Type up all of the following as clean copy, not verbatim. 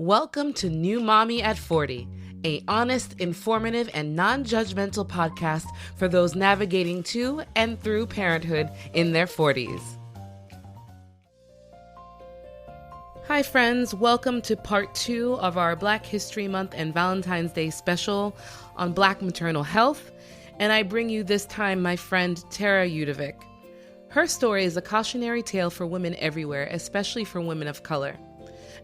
Welcome to New Mommy at 40, a honest, informative, and non-judgmental podcast for those navigating to and through parenthood in their 40s. Hi friends, welcome to part 2 of our Black History Month and Valentine's Day special on Black maternal health, and I bring you this time my friend Tara Eudovique. Her story is a cautionary tale for women everywhere, especially for women of color.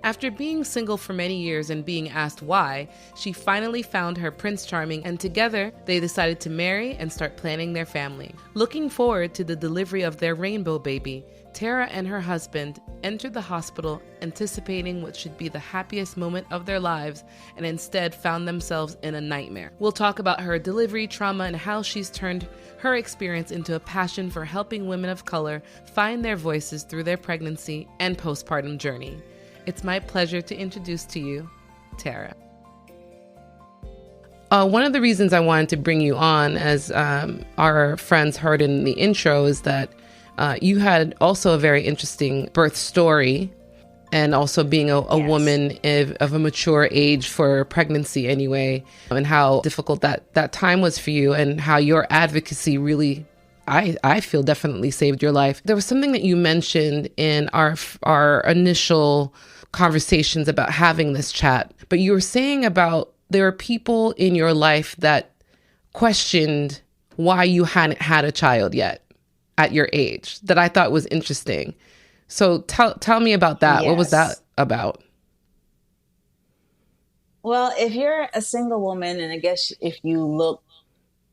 After being single for many years and being asked why, she finally found her Prince Charming, and together they decided to marry and start planning their family. Looking forward to the delivery of their rainbow baby, Tara and her husband entered the hospital anticipating what should be the happiest moment of their lives and instead found themselves in a nightmare. We'll talk about her delivery trauma and how she's turned her experience into a passion for helping women of color find their voices through their pregnancy and postpartum journey. It's my pleasure to introduce to you, Tara. One of the reasons I wanted to bring you on, as our friends heard in the intro, is that you had also a very interesting birth story, and also being a Yes. woman of a mature age for pregnancy anyway, and how difficult that time was for you, and how your advocacy really, I feel, definitely saved your life. There was something that you mentioned in our initial conversations about having this chat, but you were saying about there are people in your life that questioned why you hadn't had a child yet at your age, that I thought was interesting. So tell me about that. What was that Yes. about? Well, if you're a single woman, and I guess if you look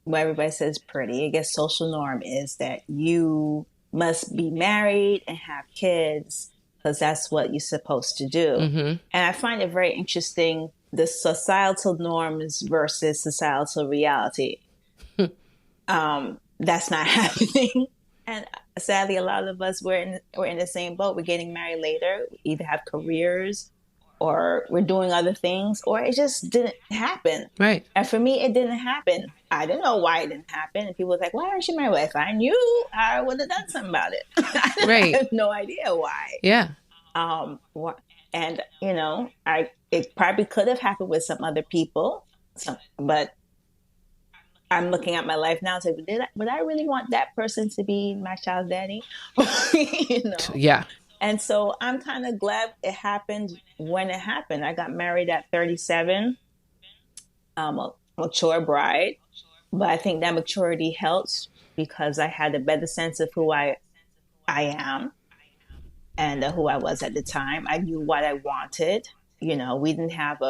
what everybody says pretty, I guess social norm is that you must be married and have kids because that's what you're supposed to do. Mm-hmm. And I find it very interesting, the societal norms versus societal reality. That's not happening. And sadly, a lot of us, we're in the same boat. We're getting married later, we either have careers or we're doing other things, or it just didn't happen. Right. And for me, it didn't happen. I didn't know why it didn't happen. And people were like, why aren't you married? Well, if I knew, I would have done something about it. Right. I have no idea why. Yeah. And, it probably could have happened with some other people, but I'm looking at my life now and saying, would I really want that person to be my child's daddy? Yeah. And so I'm kind of glad it happened when it happened. I got married at 37, a mature bride, but I think that maturity helps because I had a better sense of who I am and who I was at the time. I knew what I wanted. We didn't have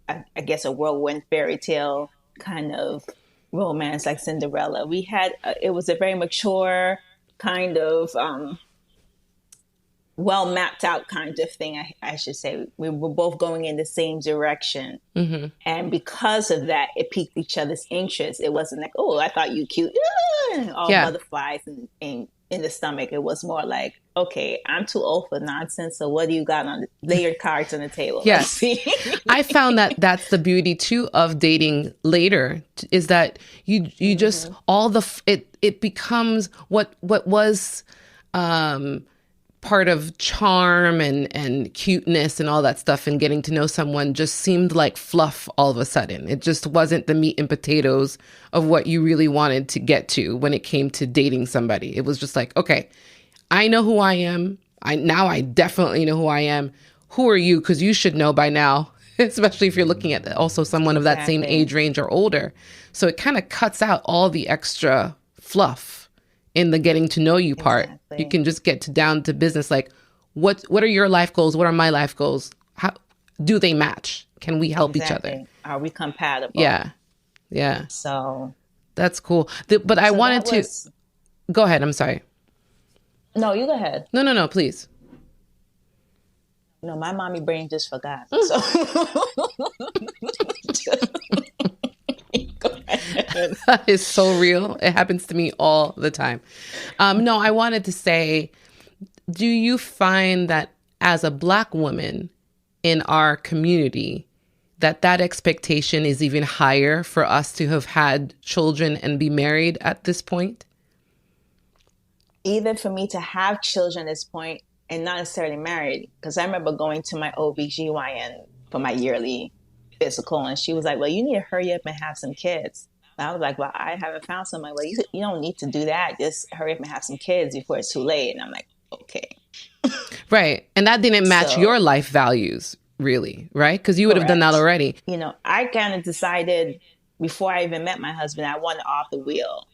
I guess a whirlwind fairy tale kind of romance like Cinderella. We had, it was a very mature kind of, well mapped out kind of thing, I should say. We were both going in the same direction. Mm-hmm. And because of that, it piqued each other's interest. It wasn't like, oh, I thought you cute. All Yeah. butterflies in the stomach. It was more like, okay, I'm too old for nonsense. So what do you got on lay your cards on the table? Yes. Let's see. I found that that's the beauty too of dating later, is that you just it becomes what was part of charm and cuteness and all that stuff, and getting to know someone just seemed like fluff all of a sudden. It just wasn't the meat and potatoes of what you really wanted to get to when it came to dating somebody. It was just like, okay, I know who I am. I definitely know who I am. Who are you? Because you should know by now, especially if you're looking at also someone of that same age range or older. So it kind of cuts out all the extra fluff in the getting to know you part. Exactly. You can just get down to business. Like, what are your life goals? What are my life goals? How do they match? Can we help each other? Exactly. Are we compatible? Yeah. Yeah. So That's cool. But I wanted to go ahead. I'm sorry. No, you go ahead. No, please. No, my mommy brain just forgot. Mm. So go ahead. That is so real. It happens to me all the time. No, I wanted to say, do you find that as a Black woman in our community, that expectation is even higher for us to have had children and be married at this point? Even for me to have children at this point, and not necessarily married. Because I remember going to my OBGYN for my yearly physical, and she was like, well, you need to hurry up and have some kids. And I was like, well, I haven't found someone. Well, you don't need to do that. Just hurry up and have some kids before it's too late. And I'm like, okay. Right. And that didn't match So, your life values, really, right? Because you would have done that correct. already. You know, I kind of decided before I even met my husband, I wanted off the wheel.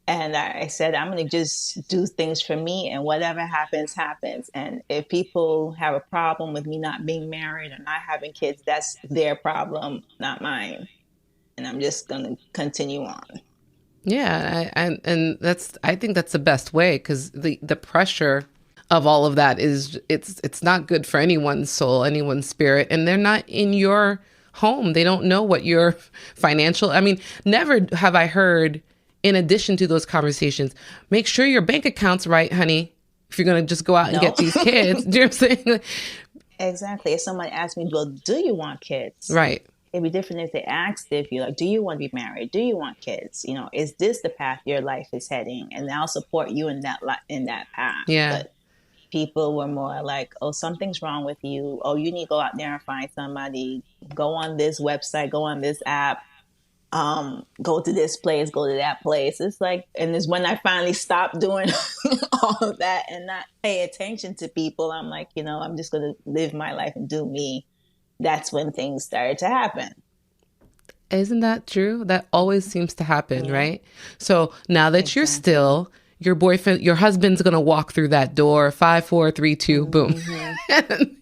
And I said, I'm going to just do things for me, and whatever happens, happens. And if people have a problem with me not being married or not having kids, that's their problem, not mine. And I'm just going to continue on. Yeah. And I think that's the best way, because the pressure of all of that is it's not good for anyone's soul, anyone's spirit. And they're not in your home. They don't know what your financial, I mean, never have I heard, in addition to those conversations, make sure your bank account's right, honey, if you're going to just go out and No. get these kids. Do you know what I'm saying? Exactly. If somebody asked me, well, do you want kids? Right. It'd be different if they asked if you like, do you want to be married? Do you want kids? You know, is this the path your life is heading? And I'll support you in that path. Yeah. But people were more like, oh, something's wrong with you. Oh, you need to go out there and find somebody. Go on this website. Go on this app. Go to this place. Go to that place. It's like, and it's when I finally stopped doing all of that and not pay attention to people. I'm like, you know, I'm just going to live my life and do me. That's when things started to happen. Isn't that true? That always seems to happen, Yeah. right? So now that you're still, your boyfriend, your husband's going to walk through that door, 5, 4, 3, 2, boom.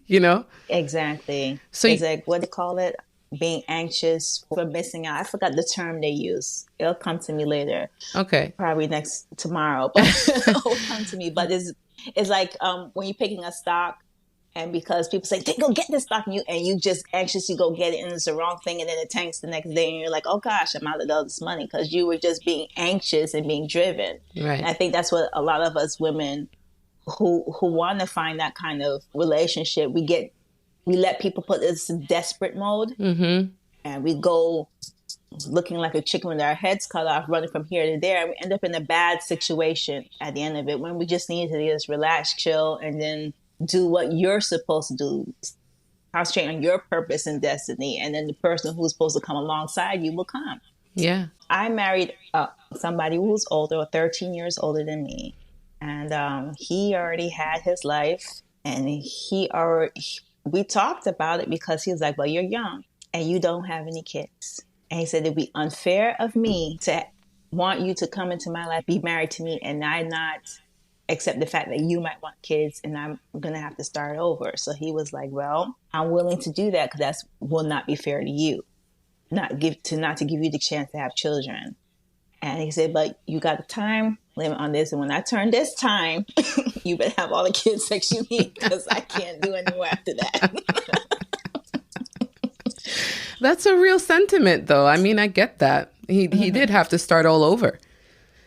You know? Exactly. So It's like, what do you call it? Being anxious for missing out. I forgot the term they use. It'll come to me later. okay. Probably tomorrow. But it'll come to me. But it's like when you're picking a stock, and because people say, go get this stock, and you just anxious, you go get it, and it's the wrong thing, and then it tanks the next day, and you're like, oh gosh, I'm out of all this money, because you were just being anxious and being driven. Right. And I think that's what a lot of us women who want to find that kind of relationship, we let people put us in desperate mode, and we go looking like a chicken with our heads cut off, running from here to there, and we end up in a bad situation at the end of it, when we just need to just relax, chill, and then do what you're supposed to do. Concentrate on your purpose and destiny, and then the person who's supposed to come alongside you will come. Yeah. I married somebody who was older, 13 years older than me, and he already had his life, and we talked about it, because he was like, well, you're young and you don't have any kids, and he said it'd be unfair of me to want you to come into my life, be married to me, and I not accept the fact that you might want kids, and I'm going to have to start over. So he was like, well, I'm willing to do that, because that will not be fair to you, not to give you the chance to have children. And he said, but you got a time limit on this, and when I turn this time, you better have all the kids that you need, because I can't do any more after that. That's a real sentiment, though. I mean, I get that. He did have to start all over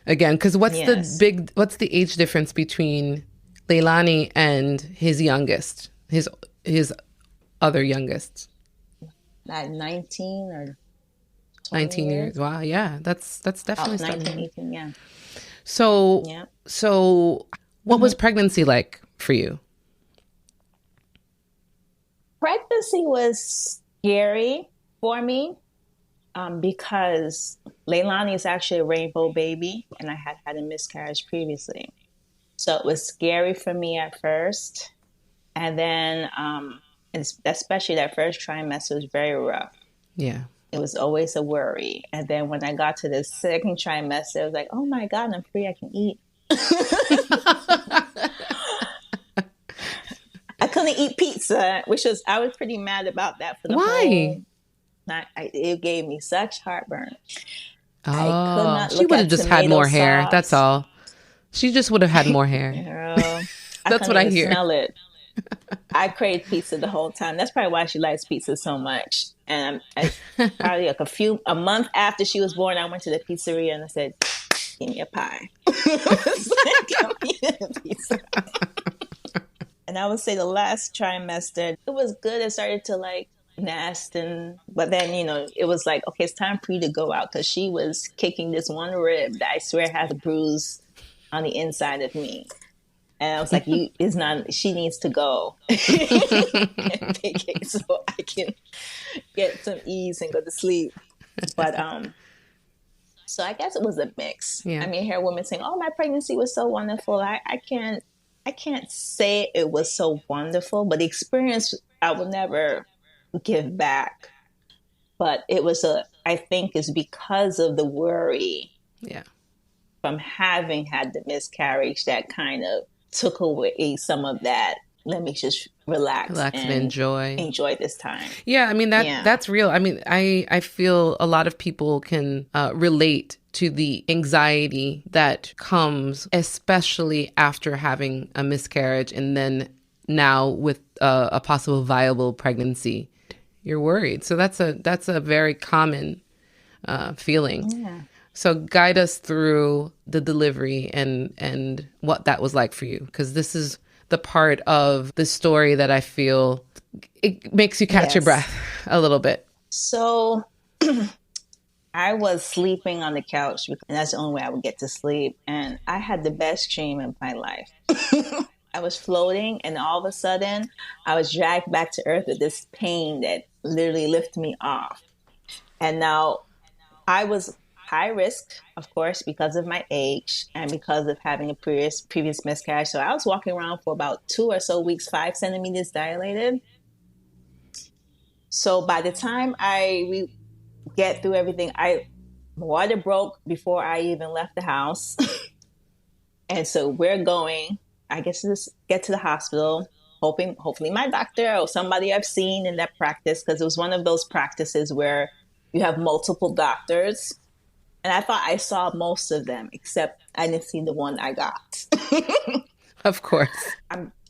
again, because what's the age difference between Leilani and his youngest, his other youngest? Like 19 or 19 years. Wow, yeah, that's definitely 19, something. 18, yeah. So Yeah. so what was pregnancy like for you? Pregnancy was scary for me, because Leilani is actually a rainbow baby, and I had a miscarriage previously. So it was scary for me at first. And then, especially that first trimester was very rough. Yeah. It was always a worry. And then when I got to the second trimester, I was like, oh my God, I'm free, I can eat. I couldn't eat pizza, I was pretty mad about that for the Why? It gave me such heartburn. Oh, I could not she look would have at just had more hair. sauce. That's all. She just would have had more hair. Girl, That's what I couldn't even hear. Smell it. I craved pizza the whole time. That's probably why she likes pizza so much. And probably like a month after she was born, I went to the pizzeria and I said, "Give me a pie." Give me a pizza. And I would say the last trimester, it was good. It started to like nest, but then it was like, okay, it's time for you to go out, because she was kicking this one rib that I swear has a bruise on the inside of me. And I was like, "You is not. She needs to go and vacate so I can get some ease and go to sleep." But so I guess it was a mix. Yeah. I mean, I hear women saying, "Oh, my pregnancy was so wonderful." I can't say it was so wonderful, but the experience I will never give back. But it was I think it's because of the worry Yeah. from having had the miscarriage that kind of took away some of that. Let me just relax And and enjoy this time. Yeah, I mean that's real. I mean, I feel a lot of people can relate to the anxiety that comes, especially after having a miscarriage, and then now with a possible viable pregnancy, you're worried. So that's a very common feeling. Yeah. So guide us through the delivery and what that was like for you, because this is the part of the story that I feel it makes you catch your breath a little bit. So I was sleeping on the couch, and that's the only way I would get to sleep. And I had the best dream of my life. I was floating, and all of a sudden, I was dragged back to earth with this pain that literally lifted me off. And now I was high risk, of course, because of my age and because of having a previous miscarriage. So I was walking around for about 2 or so weeks, 5 centimeters dilated. So by the time we get through everything, water broke before I even left the house. And so we're going, I guess, to get to the hospital, hopefully my doctor or somebody I've seen in that practice, because it was one of those practices where you have multiple doctors. And I thought I saw most of them, except I didn't see the one I got. Of course.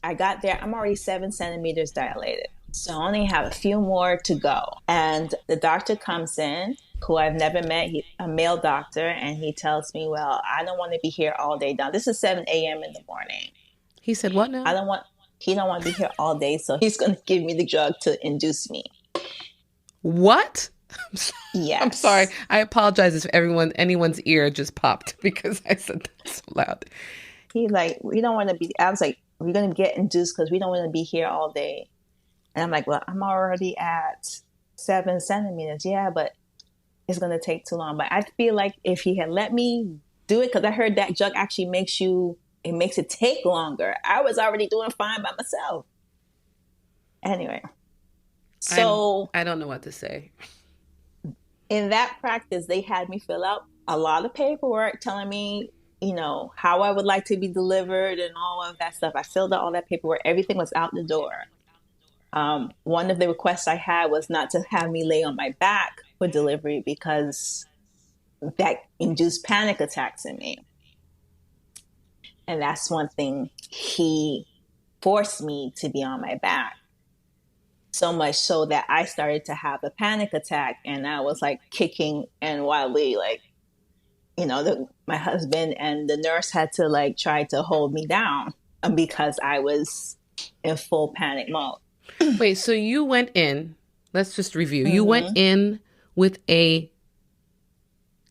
I got there. I'm already 7 centimeters dilated. So I only have a few more to go. And the doctor comes in, who I've never met, a male doctor, and he tells me, "Well, I don't want to be here all day." Now, this is 7 a.m. in the morning. He said, "What now?" He don't want to be here all day, so he's going to give me the drug to induce me. What? Yes. I'm sorry. I apologize if anyone's ear just popped because I said that so loud. He's like, "We don't want to be," I was like, "We're going to get induced because we don't want to be here all day." And I'm like, "Well, I'm already at 7 centimeters. Yeah, but it's going to take too long." But I feel like if he had let me do it, because I heard that drug actually makes it take longer. I was already doing fine by myself. Anyway. So I don't know what to say. In that practice, they had me fill out a lot of paperwork telling me, how I would like to be delivered and all of that stuff. I filled out all that paperwork. Everything was out the door. One of the requests I had was not to have me lay on my back for delivery because that induced panic attacks in me. And that's one thing he forced me to be on my back. So much so that I started to have a panic attack, and I was like kicking and wildly, like, my husband and the nurse had to like try to hold me down because I was in full panic mode. Wait, so you went in, let's just review. You went in with a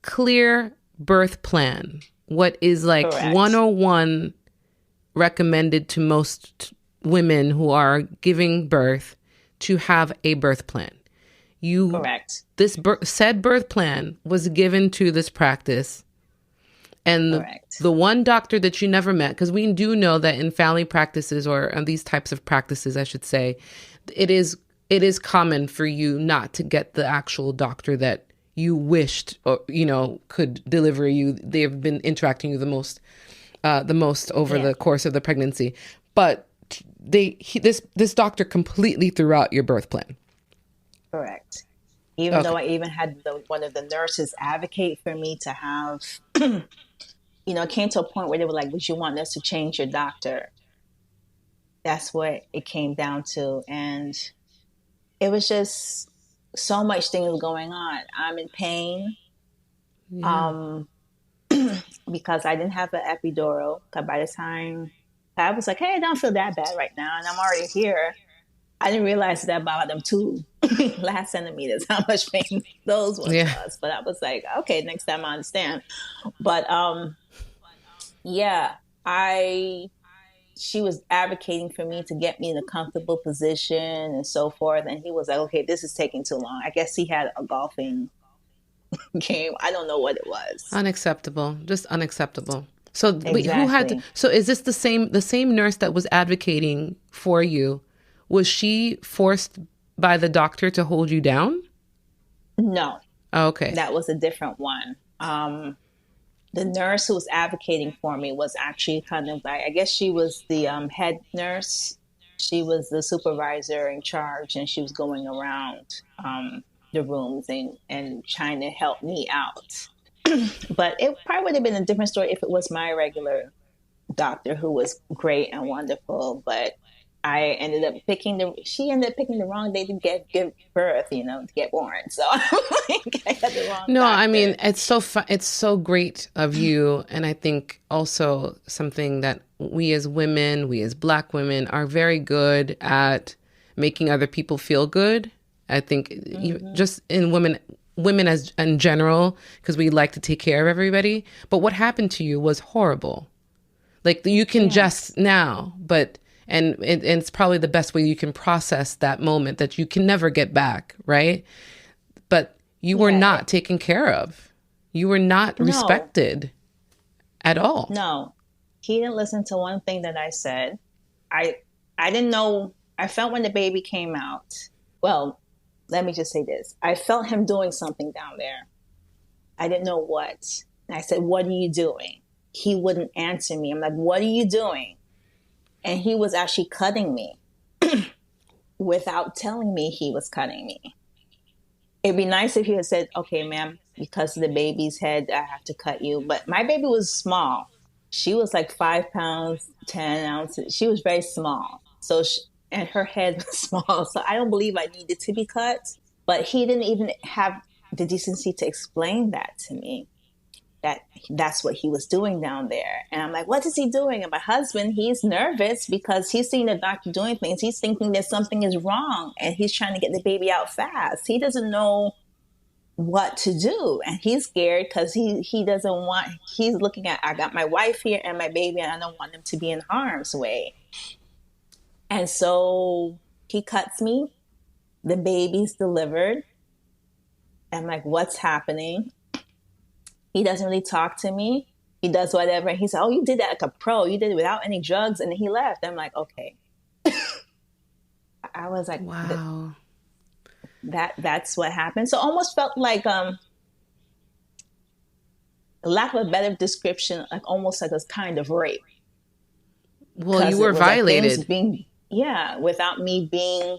clear birth plan. What is like Correct. 101 recommended to most women who are giving birth to have a birth plan. Correct. This said birth plan was given to this practice. And the one doctor that you never met, because we do know that in family practices or these types of practices, I should say, it is common for you not to get the actual doctor that you wished or, could deliver you. They've been interacting with the most over the course of the pregnancy. But this doctor completely threw out your birth plan. Correct. Even though I even had one of the nurses advocate for me to have, it came to a point where they were like, "Would you want us to change your doctor?" That's what it came down to. And it was just so much things going on. I'm in pain because I didn't have an epidural. Because by the time I was like, "Hey, I don't feel that bad right now," and I'm already here, I didn't realize that about them 2 last centimeters, how much pain those ones was. But I was like, okay, next time I understand. But I she was advocating for me to get me in a comfortable position and so forth. And he was like, okay, this is taking too long. I guess he had a golfing game. I don't know what it was. Unacceptable. Just unacceptable. So wait, who had to, Exactly. so is this the same nurse that was advocating for you? Was she forced by the doctor to hold you down? No, Oh, okay. that was a different one. The nurse who was advocating for me was actually kind of like, I guess she was the head nurse. She was the supervisor in charge, and she was going around the rooms and trying to help me out. But it probably would have been a different story if it was my regular doctor who was great and wonderful. But she ended up picking the wrong day to give birth, to get born. So like, I got the wrong No, I doctor. mean, it's so great of you. And I think also something that we as women, we as Black women are very good at making other people feel good. I think just in women as in general, because we like to take care of everybody. But what happened to you was horrible. Like you can Yeah, just now, but and it's probably the best way you can process that moment that you can never get back, right? But you were yeah. not taken care of. You were not No, respected at all. no. He didn't listen to one thing that I said. I I didn't know. I felt when the baby came out. Well, let me just say this. I felt him doing something down there. I didn't know what. And I said, "What are you doing?" He wouldn't answer me. I'm like, "What are you doing?" And he was actually cutting me without telling me he was cutting me. It'd be nice if he had said, "Okay, ma'am, because of the baby's head, I have to cut you." But my baby was small. She was like 5 pounds, 10 ounces. She was very small. And her head was small. So I don't believe I needed to be cut. But he didn't even have the decency to explain that to me, that that's what he was doing down there. And I'm like, what is he doing? And my husband, he's nervous because he's seeing the doctor doing things. He's thinking that something is wrong and he's trying to get the baby out fast. He doesn't know what to do. And he's scared because he doesn't want, he's looking at, I got my wife here and my baby, and I don't want them to be in harm's way. And so he cuts me. The baby's delivered. I'm like, what's happening? He doesn't really talk to me. He does whatever. And he said, oh, you did that like a pro. You did it without any drugs. And then he left. I'm like, okay. I was like, Wow. that's what happened. So almost felt like, lack of a better description, like almost like a kind of rape. Well, you Because were it was like things violated. being, yeah, without me being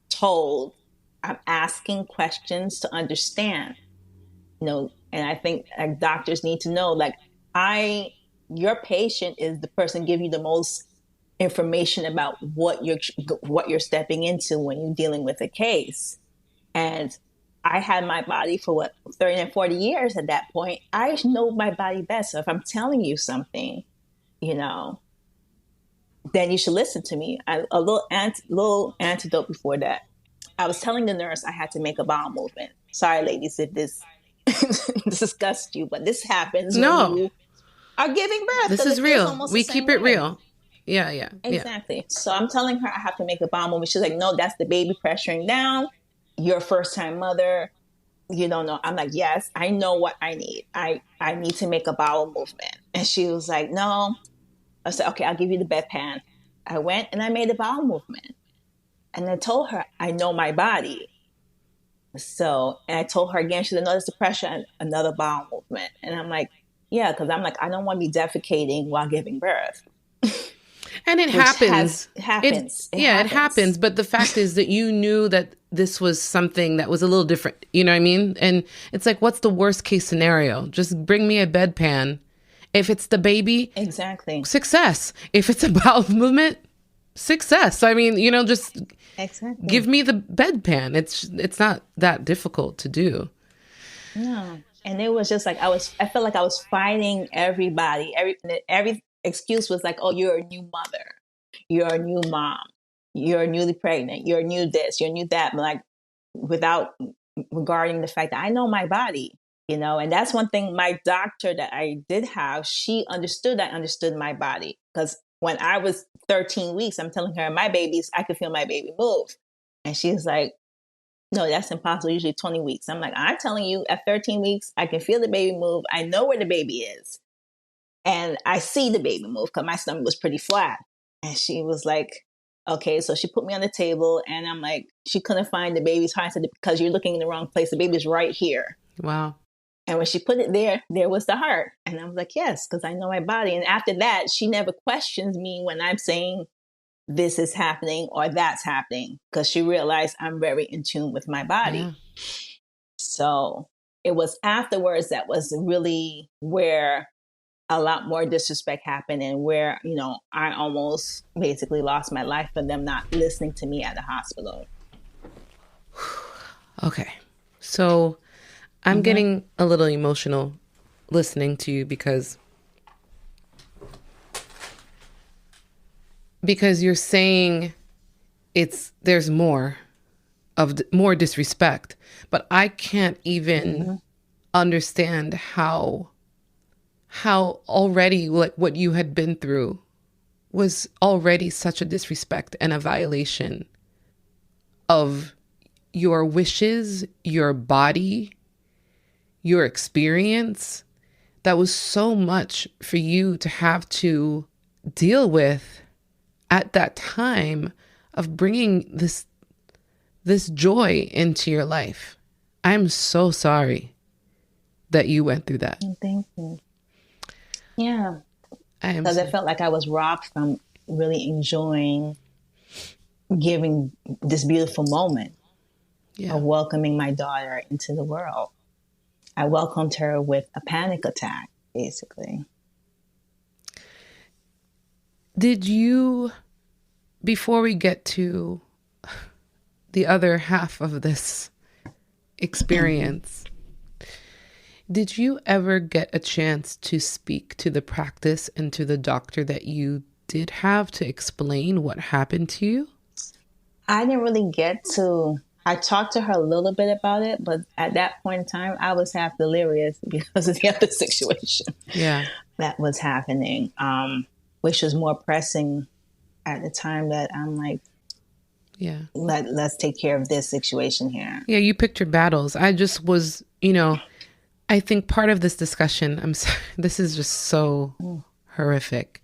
told. I'm asking questions to understand, and I think like doctors need to know, like, your patient is the person give you the most information about what you're stepping into when you're dealing with a case. And I had my body for what, 30 and 40 years at that point. I know my body best. So if I'm telling you something, you know, then you should listen to me. A little antidote before that. I was telling the nurse I had to make a bowel movement. Sorry, ladies, if this disgusts you, but this happens when No, you are giving birth this because is it feels real. almost the We same keep it way. real. Yeah, yeah, yeah. Exactly. So I'm telling her I have to make a bowel movement. She's like, no, that's the baby pressuring down. You're a first time mother. You don't know. I'm like, yes, I know what I need. I need to make a bowel movement. And she was like, no. I said, okay, I'll give you the bedpan. I went and I made a bowel movement. And I told her, I know my body. So, and I told her again, she said, no, that's the pressure and another bowel movement. And I'm like, yeah, because I'm like, I don't want to be defecating while giving birth, And it which happens. happens. It Yeah, it happens. happens. But the fact is that you knew that this was something that was a little different. You know what I mean? And it's like, what's the worst case scenario? Just bring me a bedpan. If it's the baby, Exactly. success. If it's a bowel movement, success. I mean, just give Exactly. me the bedpan. It's not that difficult to do. No. And it was just like I felt like I was fighting everybody. Every excuse was like, oh, you're a new mother. You're a new mom. You're newly pregnant. You're new this, you're new that. But like without regarding the fact that I know my body. And that's one thing my doctor that I did have, she understood I understood my body because when I was 13 weeks, I'm telling her I could feel my baby move. And she's like, no, that's impossible. Usually 20 weeks. I'm like, I'm telling you, at 13 weeks, I can feel the baby move. I know where the baby is. And I see the baby move because my stomach was pretty flat. And she was like, okay. So she put me on the table and I'm like, she couldn't find the baby's heart. I said, because you're looking in the wrong place. The baby's right here. Wow. And when she put it there was the heart. And I was like, yes, because I know my body. And after that, she never questions me when I'm saying this is happening or that's happening, because she realized I'm very in tune with my body. Yeah. So it was afterwards that was really where a lot more disrespect happened and where, I almost basically lost my life for them not listening to me at the hospital. Okay. So I'm getting a little emotional listening to you because you're saying there's more disrespect, but I can't even understand how already what you had been through was already such a disrespect and a violation of your wishes, your body, your experience. That was so much for you to have to deal with at that time of bringing this joy into your life. I'm so sorry that you went through that. Thank you. Yeah. Because I felt like I was robbed from really enjoying giving this beautiful moment of welcoming my daughter into the world. I welcomed her with a panic attack, basically. Did you, before we get to the other half of this experience, did you ever get a chance to speak to the practice and to the doctor that you did have to explain what happened to you? I didn't really get to. I talked to her a little bit about it, but at that point in time, I was half delirious because of the other situation that was happening, which was more pressing at the time that I'm like, let's take care of this situation here. Yeah, you picked your battles. I just was, I think part of this discussion, I'm sorry, this is just so horrific.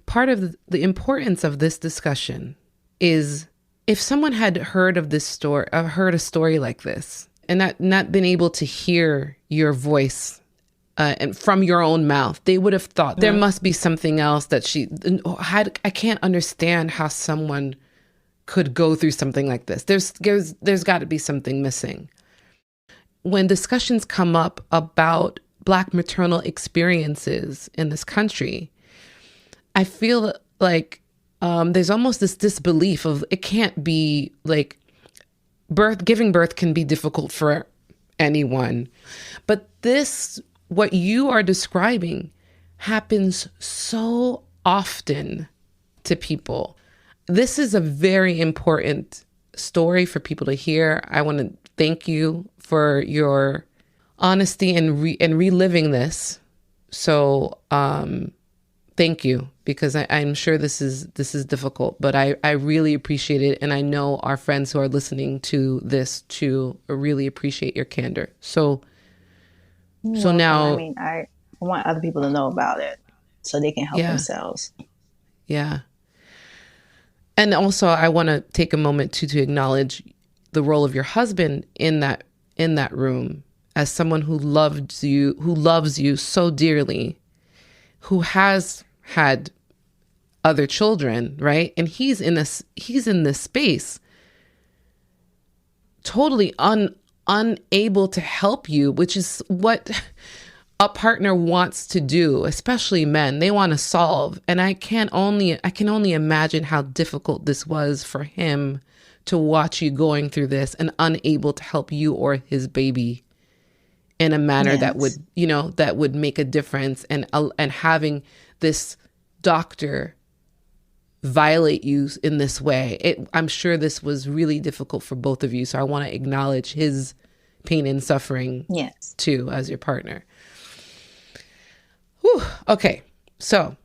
Part of the importance of this discussion is if someone had heard of this story, heard a story like this, and not been able to hear your voice and from your own mouth, they would have thought there must be something else that she had. I can't understand how someone could go through something like this. There's got to be something missing. When discussions come up about Black maternal experiences in this country, I feel like there's almost this disbelief of it can't be like giving birth can be difficult for anyone. But what you are describing happens so often to people. This is a very important story for people to hear. I want to thank you for your honesty and reliving this. So, thank you, because I'm sure this is difficult, but I really appreciate it. And I know our friends who are listening to this too really appreciate your candor. So now, I want other people to know about it so they can help themselves. Yeah. And also I want to take a moment to acknowledge the role of your husband in that room as someone who loves you so dearly, who has had other children, right? And he's in this space totally unable to help you, which is what a partner wants to do, especially men. They want to solve. And I can only imagine how difficult this was for him to watch you going through this and unable to help you or his baby in a manner that would make a difference, and having this doctor violate you in this way. I'm sure this was really difficult for both of you. So I want to acknowledge his pain and suffering too, as your partner. Whew. Okay. So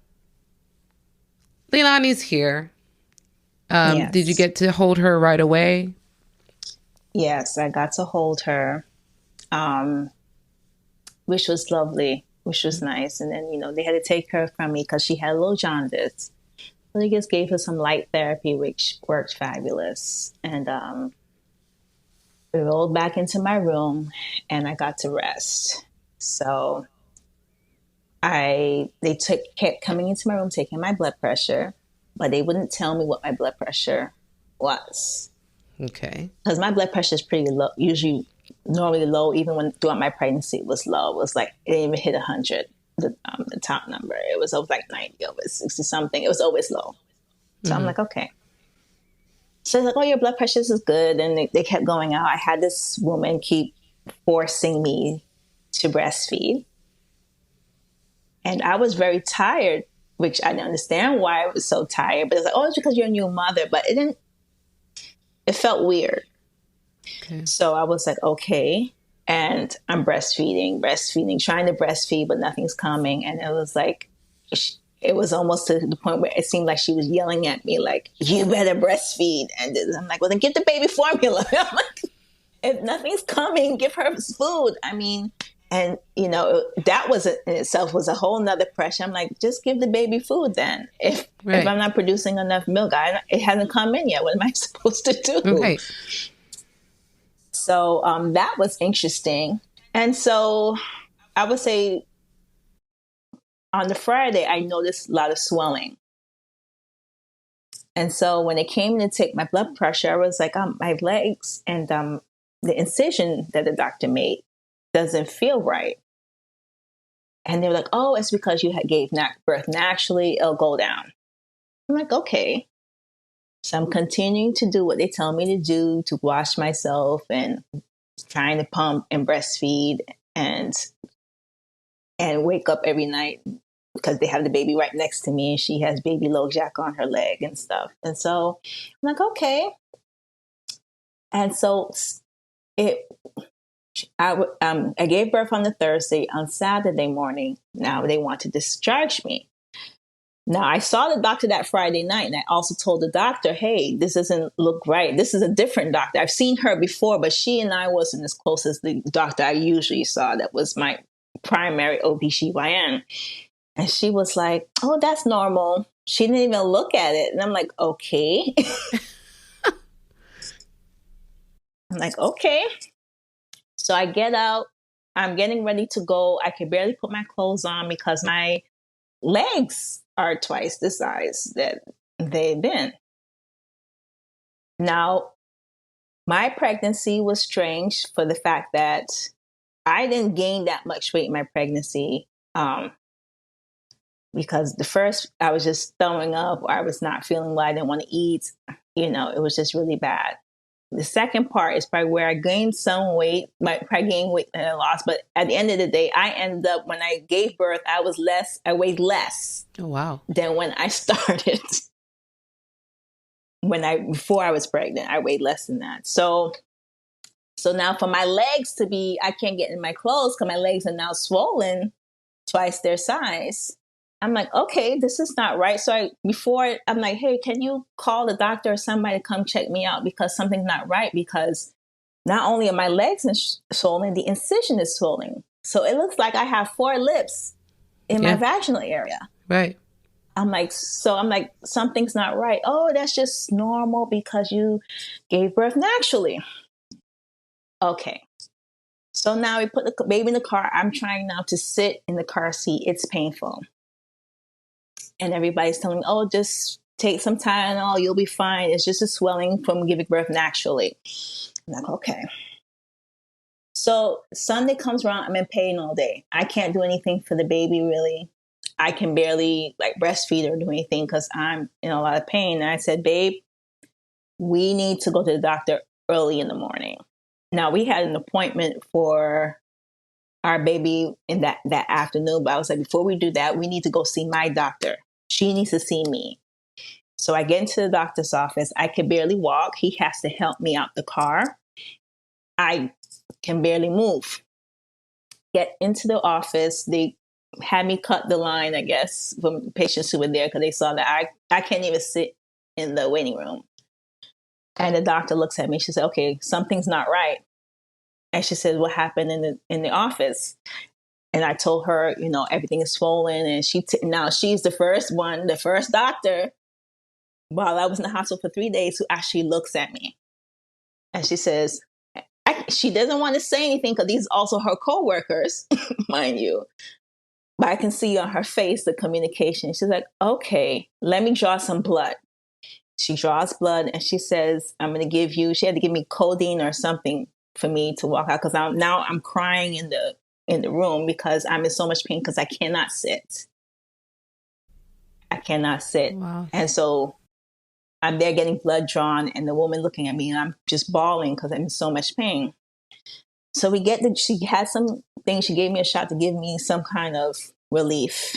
Leilani's here. Did you Yes. get to hold her right away? Yes, I got to hold her, um, which was lovely, which was nice. And then, they had to take her from me because she had a little jaundice. So they just gave her some light therapy, which worked fabulous. And we rolled back into my room and I got to rest. So kept coming into my room, taking my blood pressure, but they wouldn't tell me what my blood pressure was. Okay. Because my blood pressure is pretty low, usually normally low, even when throughout my pregnancy it was low. It was like, it didn't even hit 100, the top number. It was over like 90, over 60 something. It was always low. So I'm like, okay. So they're like, oh, your blood pressure is good. And they kept going out. I had this woman keep forcing me to breastfeed. And I was very tired, which I didn't understand why I was so tired. But it's like, oh, it's because you're a new mother. But it felt weird. Okay. So I was like, okay. And I'm breastfeeding, trying to breastfeed, but nothing's coming. And it was like, it was almost to the point where it seemed like she was yelling at me, like, you better breastfeed. And I'm like, well, then get the baby formula. I'm like, if nothing's coming, give her food. I mean, and that was in itself was a whole nother pressure. I'm like, just give the baby food then. If I'm not producing enough milk, it hasn't come in yet. What am I supposed to do? Right. So that was interesting. And so I would say on the Friday, I noticed a lot of swelling. And so when it came to take my blood pressure, I was like, my legs and the incision that the doctor made doesn't feel right. And they were like, oh, it's because you gave birth naturally, it'll go down. I'm like, okay. So I'm continuing to do what they tell me to do, to wash myself and trying to pump and breastfeed and wake up every night because they have the baby right next to me and she has baby LoJack on her leg and stuff. And so I'm like, okay. And so I gave birth on the Thursday. On Saturday morning, now they want to discharge me. Now, I saw the doctor that Friday night, and I also told the doctor, hey, this doesn't look right. This is a different doctor. I've seen her before, but she and I wasn't as close as the doctor I usually saw. That was my primary OBGYN. And she was like, oh, that's normal. She didn't even look at it. And I'm like, okay. I'm like, okay. So I get out. I'm getting ready to go. I can barely put my clothes on because my legs are twice the size that they've been. Now, my pregnancy was strange for the fact that I didn't gain that much weight in my pregnancy because the first, I was just throwing up or I was not feeling well. I didn't want to eat. It was just really bad. The second part is probably where I gained some weight, I gained weight and I lost. But at the end of the day, I ended up, when I gave birth, I weighed less. Oh, wow. Than when I started. Before I was pregnant, I weighed less than that. So now for my legs to be, I can't get in my clothes because my legs are now swollen twice their size. I'm like, okay, this is not right. So I'm like, hey, can you call the doctor or somebody to come check me out because something's not right? Because not only are my legs swollen, the incision is swollen. So it looks like I have 4 lips in my vaginal area. Right. I'm like, something's not right. Oh, that's just normal because you gave birth naturally. Okay. So now we put the baby in the car. I'm trying now to sit in the car seat. It's painful. And everybody's telling me, oh, just take some Tylenol. You'll be fine. It's just a swelling from giving birth naturally. I'm like, okay. So Sunday comes around. I'm in pain all day. I can't do anything for the baby, really. I can barely breastfeed or do anything because I'm in a lot of pain. And I said, babe, we need to go to the doctor early in the morning. Now, we had an appointment for our baby in that afternoon, but I was like, before we do that, we need to go see my doctor. She needs to see me. So I get into the doctor's office. I can barely walk. He has to help me out the car. I can barely move. Get into the office. They had me cut the line, I guess, from patients who were there because they saw that I can't even sit in the waiting room. And the doctor looks at me. She said, "Okay, something's not right." And she said, "What happened in the office?" And I told her, everything is swollen. And now she's the first doctor while I was in the hospital for 3 days who actually looks at me. And she says, she doesn't want to say anything because these are also her coworkers, mind you. But I can see on her face the communication. She's like, "Okay, let me draw some blood." She draws blood and she says, "I'm going to give you," she had to give me codeine or something for me to walk out because I'm crying in the room because I'm in so much pain because I cannot sit. I cannot sit. Wow. And so I'm there getting blood drawn and the woman looking at me and I'm just bawling because I'm in so much pain. So she had some things. She gave me a shot to give me some kind of relief.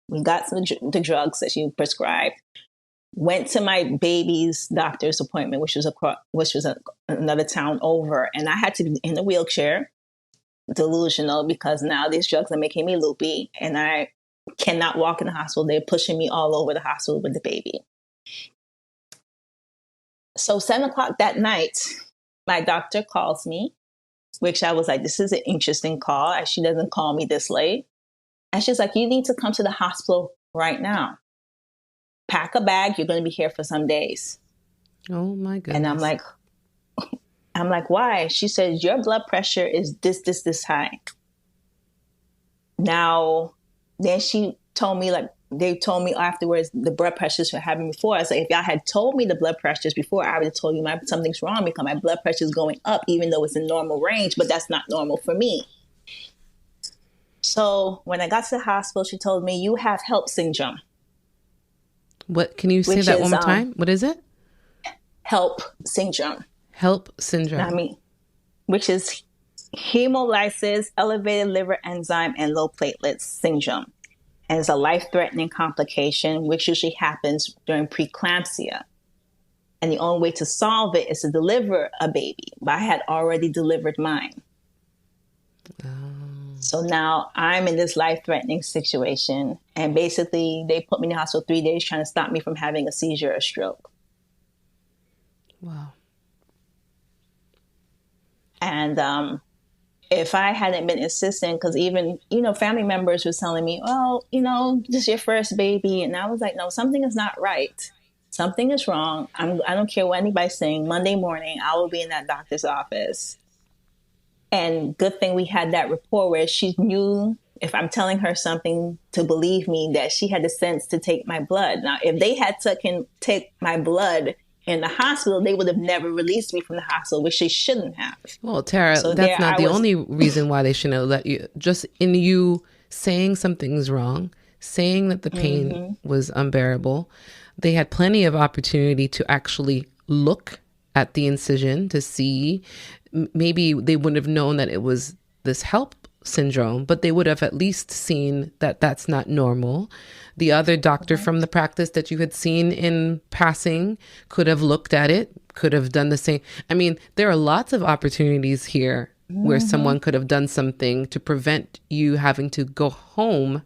We got the drugs that she prescribed. Went to my baby's doctor's appointment, which was another town over, and I had to be in a wheelchair, delusional, because now these drugs are making me loopy, and I cannot walk in the hospital. They're pushing me all over the hospital with the baby. So 7:00 that night, my doctor calls me, which I was like, this is an interesting call. She doesn't call me this late. And she's like, "You need to come to the hospital right now. Pack a bag. You're going to be here for some days." Oh my goodness. And I'm like, "Why?" She says, "Your blood pressure is this high." Now, then she told me, they told me afterwards the blood pressures were having before. I was like, if y'all had told me the blood pressures before, I would have told you something's wrong because my blood pressure is going up, even though it's in normal range, but that's not normal for me. So when I got to the hospital, she told me, "You have HELP syndrome." What? Can you say that one more time? What is it? HELP syndrome. HELP syndrome. Which is hemolysis, elevated liver enzyme, and low platelets syndrome. And it's a life-threatening complication, which usually happens during preeclampsia. And the only way to solve it is to deliver a baby. But I had already delivered mine. Oh. So now I'm in this life-threatening situation. And basically, they put me in the hospital 3 days trying to stop me from having a seizure or stroke. Wow. And if I hadn't been insistent, because even, family members were telling me, "Oh, this is your first baby." And I was like, no, something is not right. Something is wrong. I don't care what anybody's saying. Monday morning, I will be in that doctor's office. And good thing we had that rapport where she knew if I'm telling her something to believe me, that she had the sense to take my blood. Now, if they had take my blood in the hospital, they would have never released me from the hospital, which they shouldn't have. Well, Tara, so that's not the only reason why they shouldn't have let you. Just in you saying something's wrong, saying that the pain was unbearable, they had plenty of opportunity to actually look at the incision to see. Maybe they wouldn't have known that it was this HELP syndrome, but they would have at least seen that that's not normal. The other doctor from the practice that you had seen in passing could have looked at it, could have done the same. I mean, there are lots of opportunities here where someone could have done something to prevent you having to go home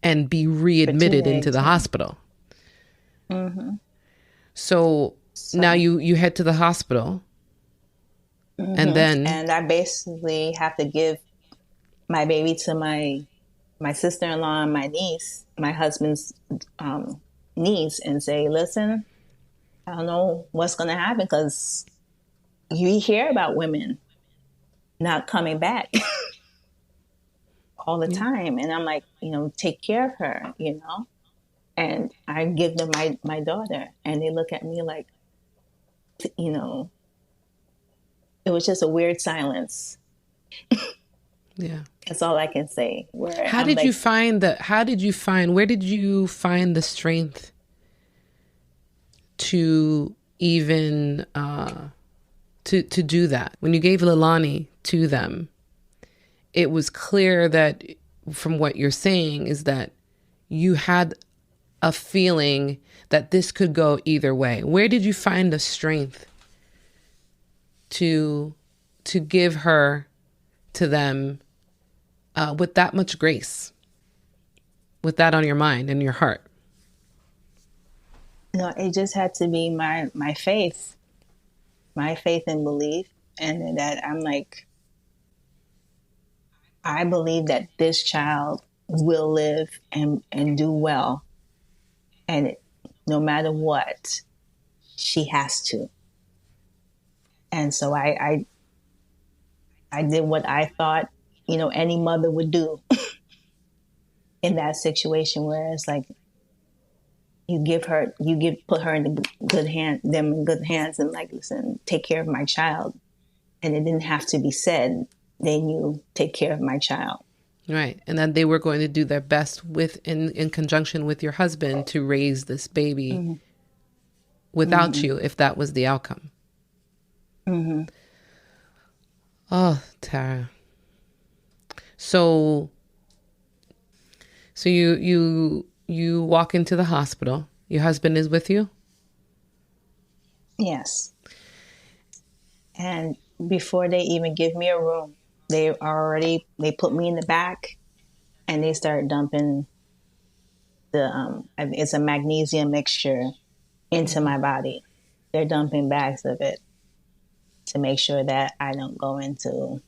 and be readmitted into the hospital. So now you head to the hospital and I basically have to give my baby to my sister-in-law and my niece, my husband's niece, and say, "Listen, I don't know what's going to happen because you hear about women not coming back all the time." And I'm like, take care of her, And I give them my daughter, and they look at me like, it was just a weird silence. Yeah. That's all I can say. Where Where did you find the strength to even to do that? When you gave Leilani to them, it was clear that from what you're saying is that you had a feeling that this could go either way. Where did you find the strength to give her to them with that much grace, with that on your mind and your heart? No, it just had to be my faith, and belief, and that I'm like, I believe that this child will live and do well, and no matter what, she has to. And so I did what I thought, any mother would do in that situation, where it's like, put her in good hands, and like, listen, take care of my child. And it didn't have to be said. They knew, take care of my child. Right. And then they were going to do their best in conjunction with your husband to raise this baby mm-hmm. without mm-hmm. you, if that was the outcome. Mm-hmm. Oh, Tara. So you walk into the hospital. Your husband is with you? Yes. And before they even give me a room, they put me in the back, and they start dumping it's a magnesium mixture into my body. They're dumping bags of it to make sure that I don't go into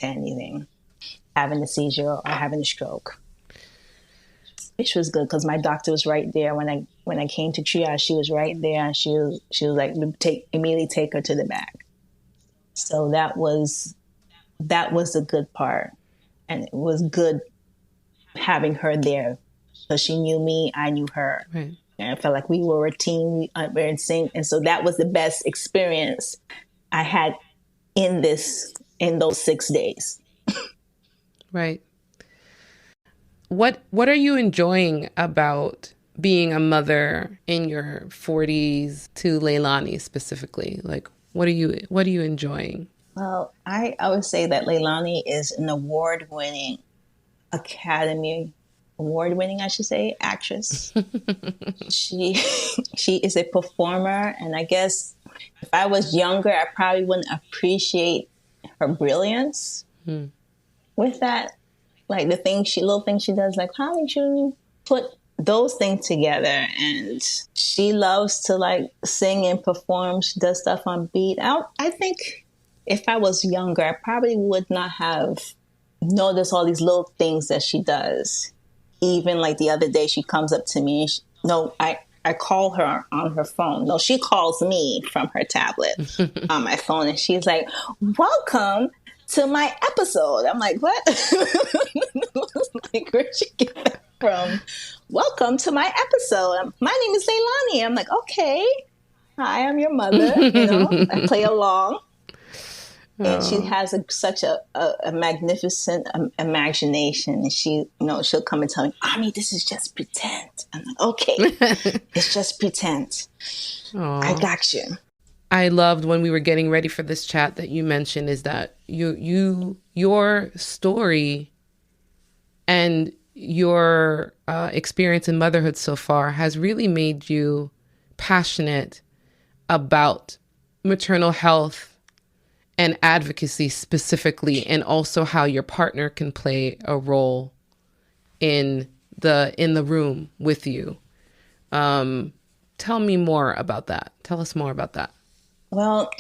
anything, having a seizure or having a stroke. Which was good, because my doctor was right there when I came to triage. She was right there, and she was like, immediately take her to the back. So that was the good part, and it was good having her there, because she knew me, I knew her, right. And I felt like we were a team, we were in sync, and so that was the best experience I had in those 6 days. Right. What are you enjoying about being a mother in your 40s to Leilani specifically? Like, what are you enjoying? Well, I would say that Leilani is an award-winning I should say, actress. She is a performer, and I guess if I was younger, I probably wouldn't appreciate her brilliance with that. Like little things she does, like, how did you put those things together? And she loves to like sing and perform. She does stuff on beat. I think if I was younger, I probably would not have noticed all these little things that she does. Even like the other day, she comes up to me. I call her on her phone. No, she calls me from her tablet on my phone, and she's like, "Welcome to my episode." I'm like, what? Like, where'd you get that from? Welcome to my episode. My name is Leilani. I'm like, okay. Hi, I'm your mother. I play along. And she has such a magnificent imagination. And she'll come and tell me, "Mommy, this is just pretend." I'm like, okay, it's just pretend. Aww. I got you. I loved when we were getting ready for this chat that you mentioned is that your story and your experience in motherhood so far has really made you passionate about maternal health and advocacy specifically, and also how your partner can play a role in the room with you. Tell me more about that. Tell us more about that. Well,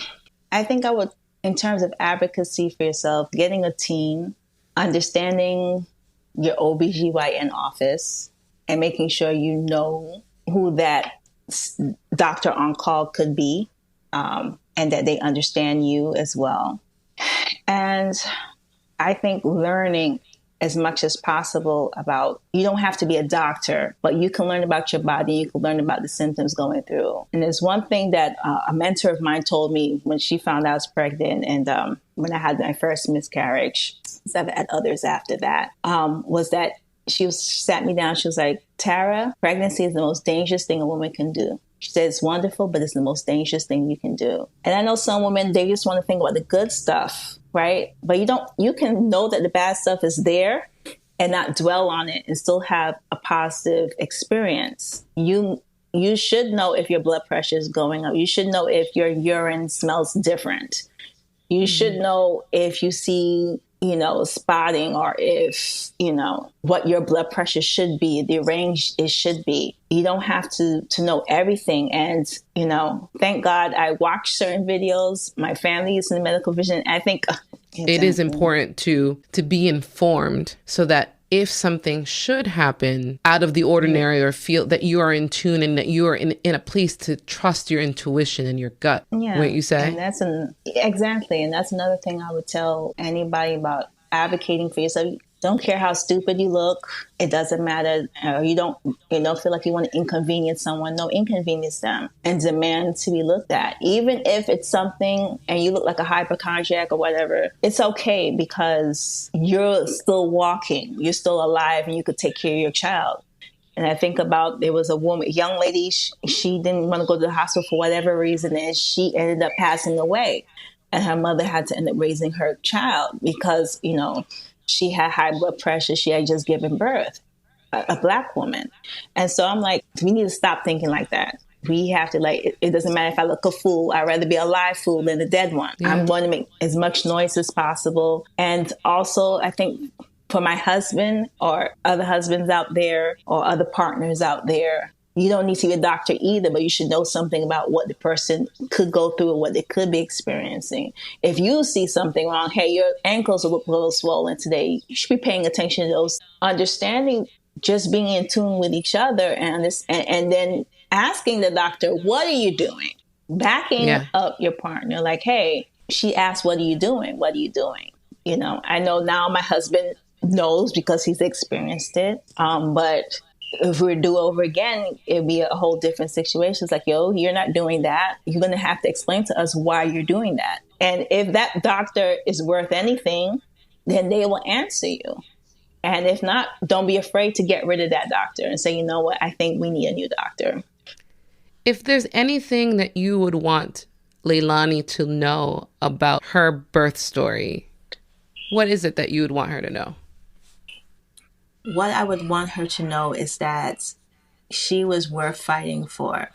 I think I would, in terms of advocacy for yourself, getting a team, understanding your OBGYN office, and making sure you know who that doctor on call could be, and that they understand you as well. And I think learning as much as possible about, you don't have to be a doctor, but you can learn about your body. You can learn about the symptoms going through. And there's one thing that a mentor of mine told me when she found out I was pregnant, and when I had my first miscarriage, I've had others after that, was that she sat me down. She was like, "Tara, pregnancy is the most dangerous thing a woman can do." She said, "It's wonderful, but it's the most dangerous thing you can do." And I know some women, they just want to think about the good stuff, right? But you can know that the bad stuff is there and not dwell on it and still have a positive experience. You should know if your blood pressure is going up. You should know if your urine smells different. You should know if you see spotting, or if, what your blood pressure should be, the range it should be. You don't have to know everything. And, thank God I watch certain videos. My family is in the medical vision. I think it is important to be informed so that if something should happen out of the ordinary, or feel that you are in tune and that you are in a place to trust your intuition and your gut, wouldn't you say? And exactly. And that's another thing I would tell anybody about advocating for yourself. Don't care how stupid you look. It doesn't matter. You don't feel like you want to inconvenience someone. No, inconvenience them and demand to be looked at. Even if it's something and you look like a hypochondriac or whatever, it's okay, because you're still walking. You're still alive, and you could take care of your child. And I think about, there was a young lady, she didn't want to go to the hospital for whatever reason, and she ended up passing away. And her mother had to end up raising her child because, she had high blood pressure. She had just given birth, a Black woman. And so I'm like, we need to stop thinking like that. We have to, it doesn't matter if I look a fool. I'd rather be a live fool than a dead one. Yeah. I'm going to make as much noise as possible. And also, I think for my husband or other husbands out there or other partners out there, you don't need to be a doctor either, but you should know something about what the person could go through or what they could be experiencing. If you see something wrong, hey, your ankles look a little swollen today, you should be paying attention to those. Understanding, just being in tune with each other, and then asking the doctor, what are you doing? Backing up your partner, like, hey, she asked, what are you doing? What are you doing? I know now my husband knows because he's experienced it, but if we do over again, it'd be a whole different situation. It's like, yo, you're not doing that. You're going to have to explain to us why you're doing that. And if that doctor is worth anything, then they will answer you. And if not, don't be afraid to get rid of that doctor and say, you know what, I think we need a new doctor. If there's anything that you would want Leilani to know about her birth story, what is it that you would want her to know? What I would want her to know is that she was worth fighting for.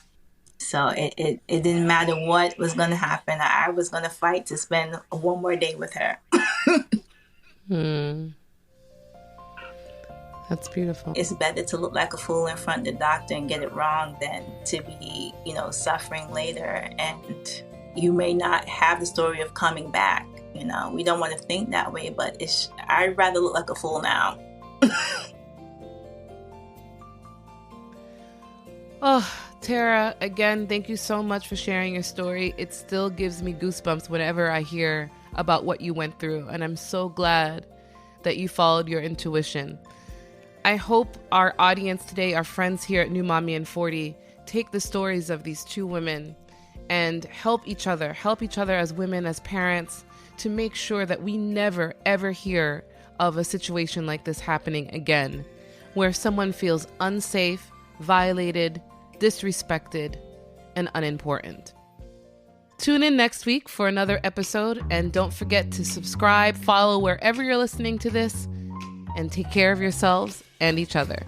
So it didn't matter what was going to happen. I was going to fight to spend one more day with her. That's beautiful. It's better to look like a fool in front of the doctor and get it wrong than to be, suffering later. And you may not have the story of coming back. We don't want to think that way, but I'd rather look like a fool now. Oh, Tara, again, thank you so much for sharing your story. It still gives me goosebumps whenever I hear about what you went through, and I'm so glad that you followed your intuition. I hope our audience today, our friends here at New Mommy and 40, take the stories of these two women and help each other as women, as parents, to make sure that we never, ever hear of a situation like this happening again, where someone feels unsafe, violated, disrespected, and unimportant. Tune in next week for another episode, and don't forget to subscribe, follow wherever you're listening to this, and take care of yourselves and each other.